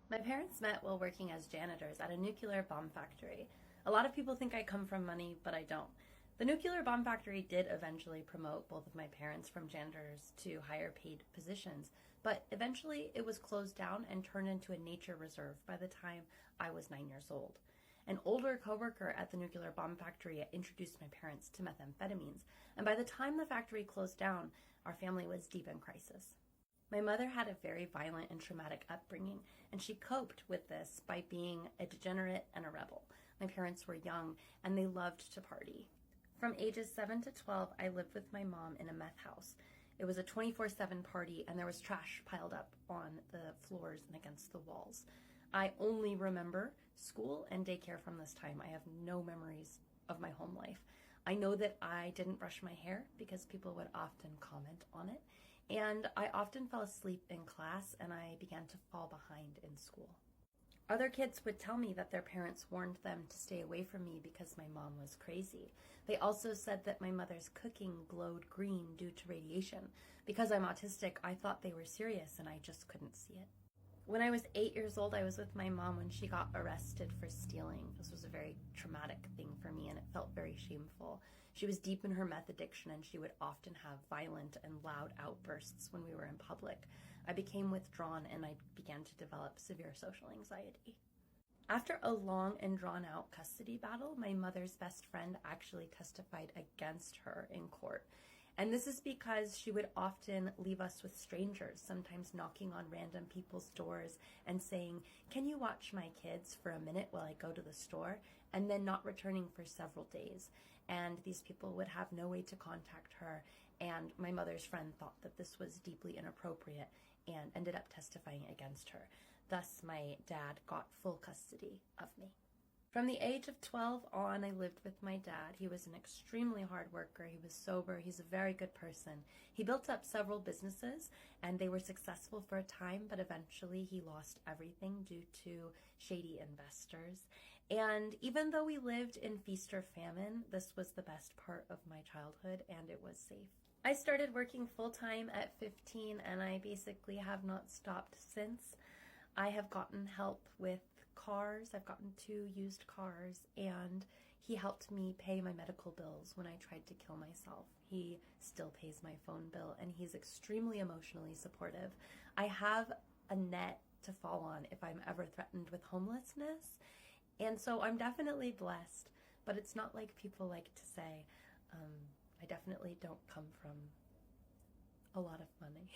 My parents met while working as janitors at a nuclear bomb factory. A lot of people think I come from money, but I don't. The nuclear bomb factory did eventually promote both of my parents from janitors to higher paid positions, but eventually it was closed down and turned into a nature reserve by the time I was 9 years old. An older coworker at the nuclear bomb factory introduced my parents to methamphetamines, and by the time the factory closed down, our family was deep in crisis. My mother had a very violent and traumatic upbringing, and she coped with this by being a degenerate and a rebel. My parents were young, and they loved to party. From ages 7 to 12, I lived with my mom in a meth house. It was a 24/7 party, and there was trash piled up on the floors and against the walls. I only remember school and daycare from this time. I have no memories of my home life. I know that I didn't brush my hair because people would often comment on it, and I often fell asleep in class and I began to fall behind in school. Other kids would tell me that their parents warned them to stay away from me because my mom was crazy. They also said that my mother's cooking glowed green due to radiation. Because I'm autistic, I thought they were serious and I just couldn't see it. When I was 8 years old, I was with my mom when she got arrested for stealing. This was a very traumatic thing for me and it felt very shameful. She was deep in her meth addiction and she would often have violent and loud outbursts when we were in public. I became withdrawn and I began to develop severe social anxiety. After a long and drawn-out custody battle, my mother's best friend actually testified against her in court. And this is because she would often leave us with strangers, sometimes knocking on random people's doors and saying, "Can you watch my kids for a minute while I go to the store?" and then not returning for several days. And these people would have no way to contact her, and my mother's friend thought that this was deeply inappropriate and ended up testifying against her. Thus, my dad got full custody of me. From the age of 12 on, I lived with my dad. He was an extremely hard worker. He was sober. He's a very good person. He built up several businesses, and they were successful for a time, but eventually he lost everything due to shady investors. And even though we lived in feast or famine, this was the best part of my childhood, and it was safe. I started working full-time at 15, and I basically have not stopped since. I have gotten help with cars. I've gotten 2 used cars, and he helped me pay my medical bills when I tried to kill myself. He still pays my phone bill, and he's extremely emotionally supportive. I have a net to fall on if I'm ever threatened with homelessness, and so I'm definitely blessed, but it's not like people like to say. I definitely don't come from a lot of money.